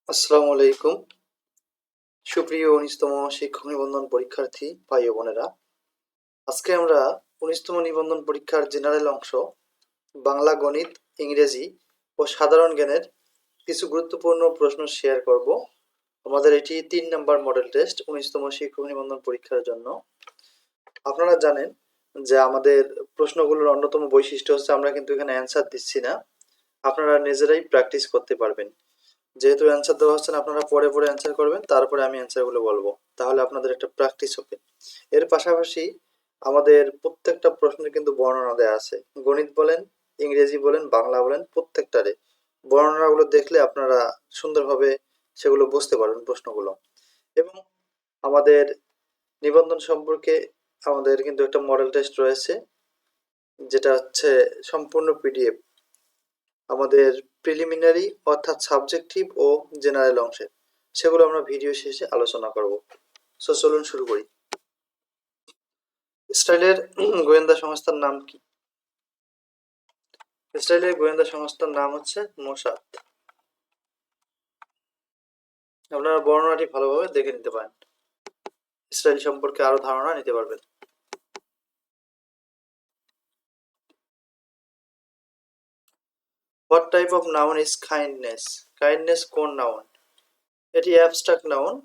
আসসালামু আলাইকুম। সুপ্রিয় ১৯তম শিক্ষক নিবন্ধন পরীক্ষার্থী ভাই ও বোনেরা, আজকে আমরা ১৯তম নিবন্ধন পরীক্ষার জেনারেল অংশ বাংলা, গণিত, ইংরেজি ও সাধারণ জ্ঞানের কিছু গুরুত্বপূর্ণ প্রশ্ন শেয়ার করব। আমাদের এটি ৩ নম্বর মডেল টেস্ট ১৯তম শিক্ষক নিবন্ধন পরীক্ষার জন্য। আপনারা জানেন যে আমাদের প্রশ্নগুলোর অন্যতম বৈশিষ্ট্য হচ্ছে আমরা কিন্তু এখানে অ্যান্সার দিচ্ছি না, আপনারা নিজেরাই প্র্যাকটিস করতে পারবেন। যেহেতু অ্যান্সার দেওয়া হচ্ছে না, আপনারা পরে পরে অ্যান্সার করবেন, তারপরে আমি অ্যান্সারগুলো বলবো, তাহলে আপনাদের একটা প্র্যাকটিস হবে। এর পাশাপাশি আমাদের প্রত্যেকটা প্রশ্নের কিন্তু বর্ণনা দেওয়া আছে। গণিত বলেন, ইংরেজি বলেন, বাংলা বলেন, প্রত্যেকটারে বর্ণনাগুলো দেখলে আপনারা সুন্দরভাবে সেগুলো বুঝতে পারবেন প্রশ্নগুলো। এবং আমাদের নিবন্ধন সম্পর্কে আমাদের কিন্তু একটা মডেল টেস্ট রয়েছে, যেটা হচ্ছে সম্পূর্ণ পিডিএফ আমাদের প্রিলিমিনারি অর্থাৎ সাবজেক্টিভ ও জেনারেল অংশে, সেগুলো আমরা ভিডিও শেষে আলোচনা করব। সো চলুন শুরু করি। ইসরায়েলের গোয়েন্দা সংস্থার নাম কি? ইসরায়েলের গোয়েন্দা সংস্থার নাম হচ্ছে মোসাদ। আপনারা বর্ণনাটি ভালোভাবে দেখে নিতে পারেন, ইসরায়েল সম্পর্কে আরো ধারণা নিতে পারবেন। What type of noun is kindness? Kindness কোন নাউন? এটি অ্যাবস্ট্রাক্ট নাউন।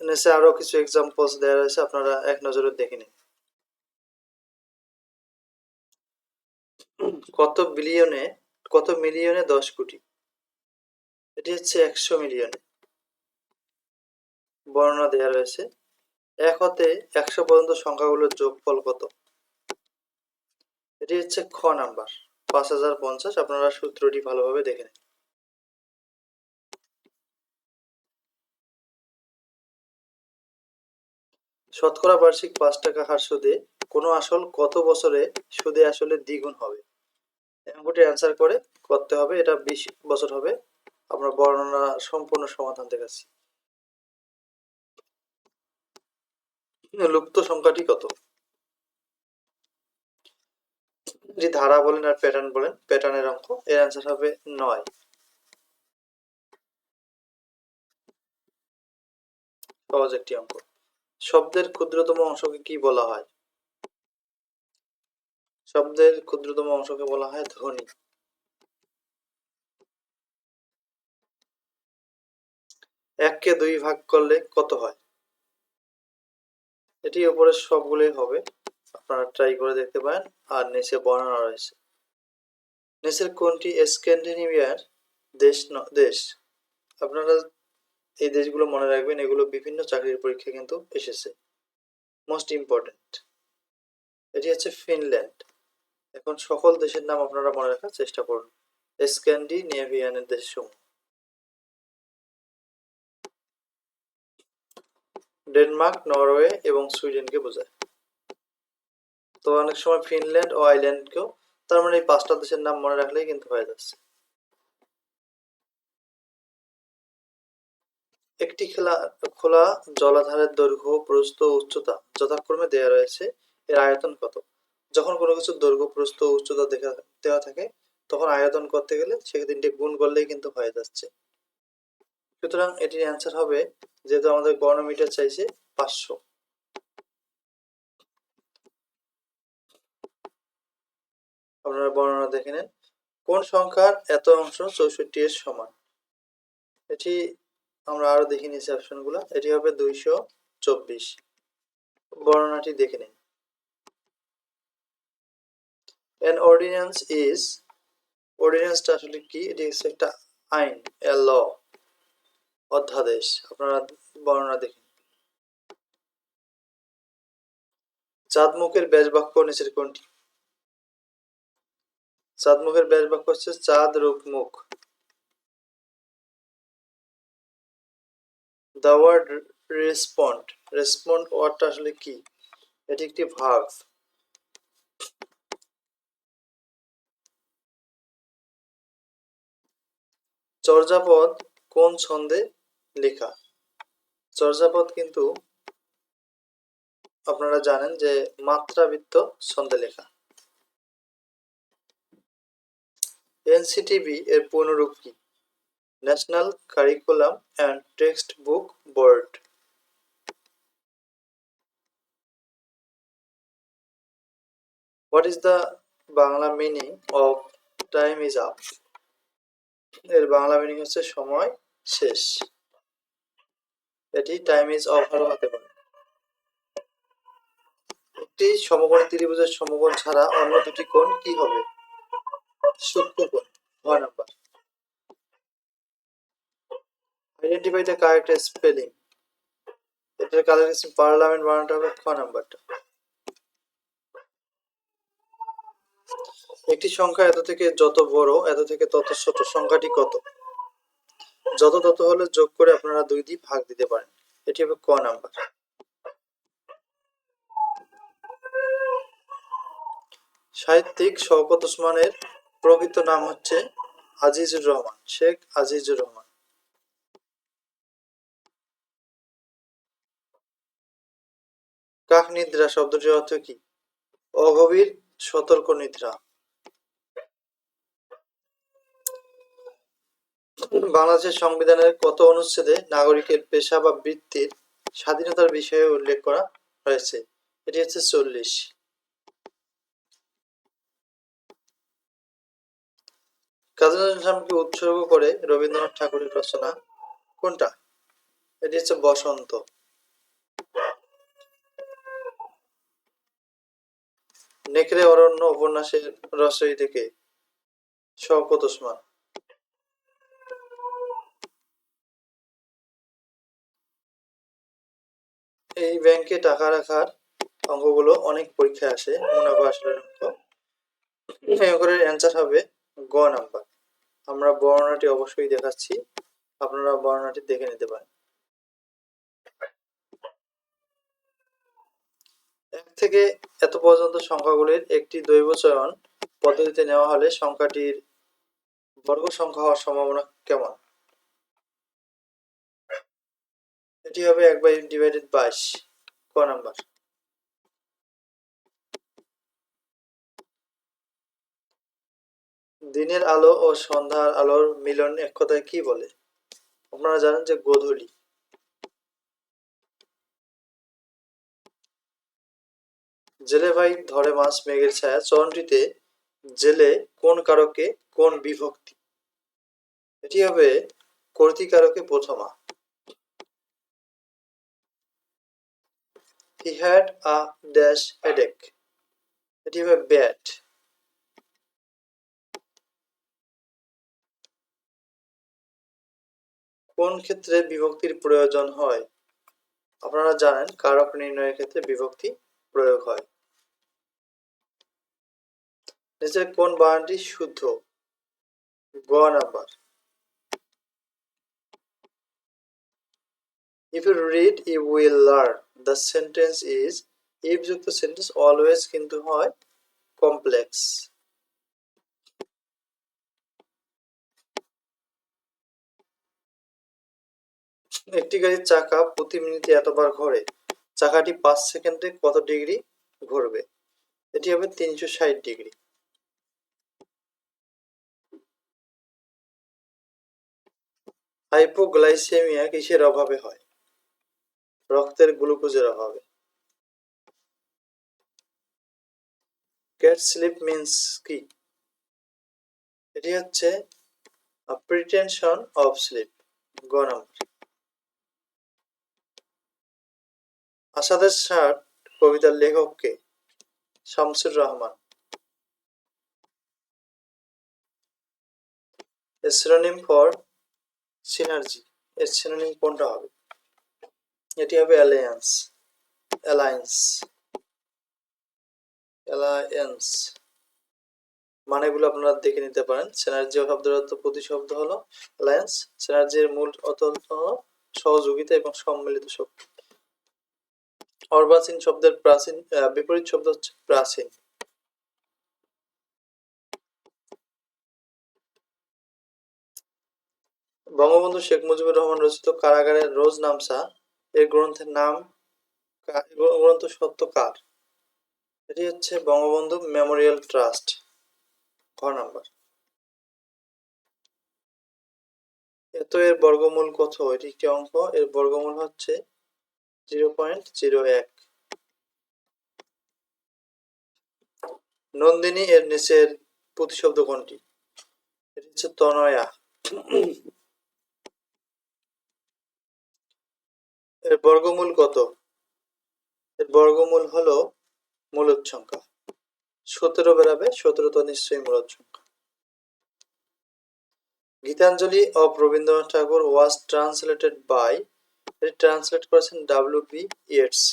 নিচে আরো কিছু এক্সাম্পলস দেওয়া রয়েছে, আপনারা এক নজরে দেখে নিন। কত মিলিয়নে 10 কোটি? এটি হচ্ছে 100 মিলিয়নে। বর্ণনা দেওয়া রয়েছে। ১ হতে ১০০ পর্যন্ত সংখ্যাগুলোর যোগফল কত? এটি হচ্ছে খ নাম্বার, ৫০৫০। আপনারা সূত্রটি ভালোভাবে দেখে নিন। শতকরা বার্ষিক ৫ টাকা হার সুদে কোনো আসল কত বছরে সুদে আসলে দ্বিগুণ হবে? অঙ্কটি অ্যান্সার করে করতে হবে, এটা ২০ বছর হবে। আমরা বর্ণনা সম্পূর্ণ সমাধান দেখাচ্ছি। লুপ্ত সংখ্যাটি কত? যদি ধারা বলেন আর প্যাটার্ন বলেন, প্যাটার্নের অঙ্ক, এর অ্যান্সার হবে ৯। সহজ একটি অঙ্ক। শব্দের ক্ষুদ্রতম অংশকে কি বলা হয়? শব্দের ক্ষুদ্রতম অংশকে বলা হয় ধ্বনি। ১ কে ২ ভাগ করলে কত হয়? এটি উপরের সবগুলোই হবে, আপনারা ট্রাই করে দেখতে পারেন। আর নিচে বর্ণনা রয়েছে। নিচের কোনটি স্ক্যান্ডিনেভিয়ার দেশ? আপনারা এই দেশগুলো মনে রাখবেন, এগুলো বিভিন্ন চাকরির পরীক্ষায় কিন্তু এসেছে, মোস্ট ইম্পর্টেন্ট। এটি হচ্ছে ফিনল্যান্ড। এখন সকল দেশের নাম আপনারা মনে রাখার চেষ্টা করুন, স্ক্যান্ডিনেভিয়ানের দেশসমূহ। ডেনমার্ক, নরওয়ে এবং সুইডেনকে বোঝায়। তো অনেক সময় ফিনল্যান্ড ও আইল্যান্ডকেও, তার মানে এই ৫টা দেশের নাম মনে রাখলেই কিন্তু হয়ে যাচ্ছে। একটি খোলা জলাধারের দৈর্ঘ্য, প্রস্থ ও উচ্চতা যথাক্রমে দেওয়া রয়েছে, এর আয়তন কত? যখন কোনো কিছুর দৈর্ঘ্য, প্রস্থ ও উচ্চতা দেওয়া থাকে, তখন আয়তন করতে গেলে সে তিনটে গুণ করলেই কিন্তু হয়ে যাচ্ছে। সুতরাং এটির অ্যান্সার হবে, যেহেতু আমাদের বর্গমিটার চাইছে, ৫০০। আপনারা বর্ণনা দেখে নেন। কোন সংখ্যার এত অংশ ৬৪ এর সমান? এটি আমরা আরো দেখে নিয়েছি অপশনগুলো, এটি হবে ২২৪। বর্ণনাটি দেখে নিন। An ordinance is, অর্ডিন্যান্সটা আসলে কি? এটি হচ্ছে একটা আইন, এ ল, অধ্যাদেশ। আপনারা বর্ণনা দেখেন। চাঁদ মুখের ব্যাস বাক্য নিচের কোনটি? চাঁদ মুখের ব্যাস বাক্য হচ্ছে চাঁদ রূপ মুখ। দ্য ওয়ার্ড রেসপন্ড, রেসপন্ড ওয়ার্ডটা আসলে কি? এটি একটি ভার্ব। চর্যাপদ কোন ছন্দে লেখা? চর্যাপদ কিন্তু আপনারা জানেন যে মাত্রাবৃত্ত ছন্দে লেখা। এনসিটিবি এর পূর্ণরূপ কি? National curriculum and text book board. What is the Bangla meaning of time is up? এর বাংলা মিনিং হচ্ছে সময় শেষ। এটি টাইম ইজ ওভারও হতে পারে। একটি সমকোণী ত্রিভুজের সমকোণ ছাড়া অন্য দুটি কোণ কি হবে? সূক্ষ্মকোণ। 1 number. Identify the correct spelling. এটার কারেক্ট পার্লামেন্ট বানানটা হবে 6 নাম্বারটা। একটি সংখ্যা এত থেকে যত বড় এত থেকে তত ছোট, সংখ্যাটি কত? যত তত হলে যোগ করে আপনারা 2 দিয়ে ভাগ দিতে পারেন। এটি হবে ক নাম্বার। সাহিত্যিক শওকত ওসমানের প্রকৃত নাম হচ্ছে আজিজুর রহমান, শেখ আজিজুর রহমান। কাক নিদ্রা শব্দটির অর্থ কি? অগভীর সতর্ক নিদ্রা। বাংলাদেশের সংবিধানের কত অনুচ্ছেদে নাগরিকের পেশা বা বৃত্তির স্বাধীনতার বিষয়ে উল্লেখ করা হয়েছে? এটি হচ্ছে 40। কাজী নজরুল ইসলামকে উৎসর্গ করে রবীন্দ্রনাথ ঠাকুরের রচনা কোনটা? এটি হচ্ছে বসন্ত। নেকড়ে অরণ্য উপন্যাসের রচয়িতা কে? শওকত ওসমান। এই ব্যাংকে টাকা রাখার অঙ্কগুলো অনেক পরীক্ষায় আসে, মুনাফা আসলের অঙ্ক। এই অঙ্কের অ্যান্সার হবে গ নাম্বার। আমরা বর্ণনাটি অবশ্যই দেখাচ্ছি, আপনারা বর্ণনাটি দেখে নিতে পারেন। 1 থেকে এত পর্যন্ত সংখ্যাগুলির একটি দৈবচয়ন পদ্ধতিতে নেওয়া হলে সংখ্যাটির বর্গ সংখ্যা হওয়ার সম্ভাবনা কেমন? এটি হবে 1/22 ক নাম্বার। দিনের আলো ও সন্ধ্যার আলোর মিলন এক কথায় কি বলে? আপনারা জানেন যে গোধূলি। জেলে ভাই ধরে মাছ মেঘের ছায়া চরণটিতে জেলে কোন কারকে কোন বিভক্তি? এটি হবে কর্তৃকারকে প্রথমা। He had a dash headache. এটি হবে ব্যাট। কোন ক্ষেত্রে বিভক্তির প্রয়োজন হয়? আপনারা জানেন কারক নির্ণয়ের ক্ষেত্রে বিভক্তি প্রয়োগ হয়। নিচের কোন বানানটি শুদ্ধ? গ number. If you read you will learn. The sentence is if যুক্ত সেন্টেন্স অলওয়েজ কিন্তু হয় কমপ্লেক্স। একটি গাড়ির চাকা প্রতি মিনিটে এতবার ঘোরে, চাকাটি 5 সেকেন্ডে কত ডিগ্রি ঘুরবে? এটি হবে 360 ডিগ্রি। হাইপোগ্লাইসেমিয়া কিসের অভাবে হয়? রক্তের গ্লুকোজের অভাবে। গেট স্লিপ মিন্স কি? এটি হচ্ছে প্রিটেনশন অফ স্লিপ। গ নাম্বার। আসাদের ষাট কবিতার লেখক কে? শামসুর রহমান। এর সিনোনিম ফর সিনার্জি, এর সিনোনিম কোনটা হবে? এটি হবে অ্যালায়েন্স। অ্যালায়েন্স। অ্যালায়েন্স মানেগুলো আপনারা দেখে নিতে পারেন। সিনার্জি শব্দের অর্থ প্রতিশব্দ হলো অ্যালায়েন্স। সিনার্জির মূল অর্থ হলো সহযোগিতা এবং সম্মিলিত শক্তি। অর্বাচীন শব্দের প্রাচীন বিপরীত শব্দ হচ্ছে প্রাচীন। বঙ্গবন্ধু শেখ মুজিবুর রহমান রচিত কারাগারের রোজনামচা এর গ্রন্থের নাম, গ্রন্থ সত্য কার? এটি হচ্ছে বঙ্গবন্ধু মেমোরিয়াল ট্রাস্ট। ঘ নাম্বার। এত এর বর্গমূল কত? এটি একটি অঙ্ক, এর বর্গমূল হচ্ছে 0.01। নন্দিনী এর নিচের প্রতিশব্দ কোনটি? এটি হচ্ছে তনয়া। এর বর্গমূল কত? এর বর্গমূল হলো মূলদ সংখ্যা। 17 বেরাবে, 17 তো নিশ্চয়ই মূলদ সংখ্যা। Gitanjali of Rabindranath Tagore was translated by, এটি ট্রান্সলেট করেছেন W.B. ইয়েটস।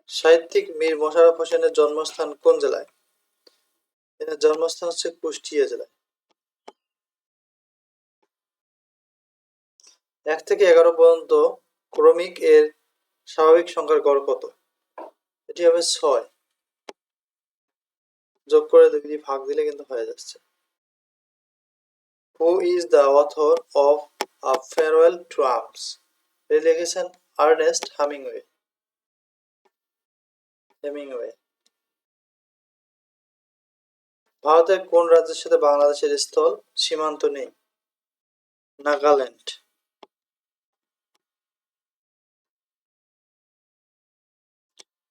সাহিত্যিক মীর মোশাররফ হোসেনের জন্মস্থান কোন জেলায়? এর জন্মস্থান হচ্ছে কুষ্টিয়া জেলায়। 1 থেকে 11 পর্যন্ত ক্রমিক এর স্বাভাবিক সংখ্যার গড় কত? এটি হবে 6। যোগ করে 2 দিয়ে ভাগ দিলে কিন্তু হয়ে যাচ্ছে। Who is the author of a farewell to arms? এটি লিখেছেন আর্নেস্ট হেমিংওয়ে। ভারতের কোন রাজ্যের সাথে বাংলাদেশের স্থল সীমান্ত নেই? নাগাল্যান্ড।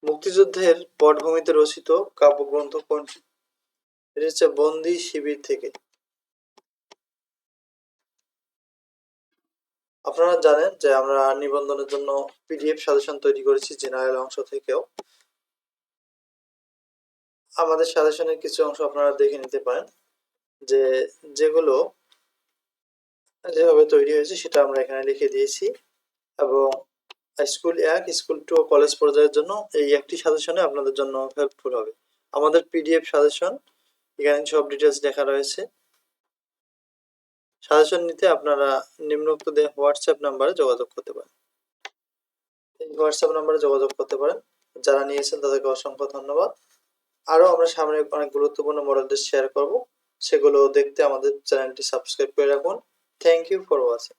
মুক্তিযুদ্ধের পটভূমিতে রচিত কাব্যগ্রন্থ কোনটি? এটি হচ্ছে বন্দি শিবির থেকে। আপনারা জানেন যে আমরা নিবন্ধনের জন্য পিডিএফ সাজেশন তৈরি করেছি জেনারেল অংশ থেকেও। আমাদের সাজেশনের কিছু অংশ আপনারা দেখে নিতে পারেন, যে যেগুলো যেভাবে তৈরি হয়েছে সেটা আমরা এখানে লিখে দিয়েছি। এবং স্কুল 1, স্কুল 2 ও কলেজ পর্যায়ের জন্য এই একটি সাজেশনে আপনাদের জন্য হেল্পফুল হবে। আমাদের পিডিএফ সাজেশন এখানে সব ডিটেলস লেখা রয়েছে। সাজেশন নিতে আপনারা নিম্নোক্ত দেওয়া হোয়াটসঅ্যাপ নাম্বারে যোগাযোগ করতে পারেন। এই হোয়াটসঅ্যাপ নাম্বারে যোগাযোগ করতে পারেন। যারা নিয়েছেন তাদেরকে অসংখ্য ধন্যবাদ। আরও আমরা সামনে অনেক গুরুত্বপূর্ণ মডেল টেস্ট শেয়ার করব, সেগুলো দেখতে আমাদের চ্যানেলটি সাবস্ক্রাইব করে রাখুন। Thank you for watching.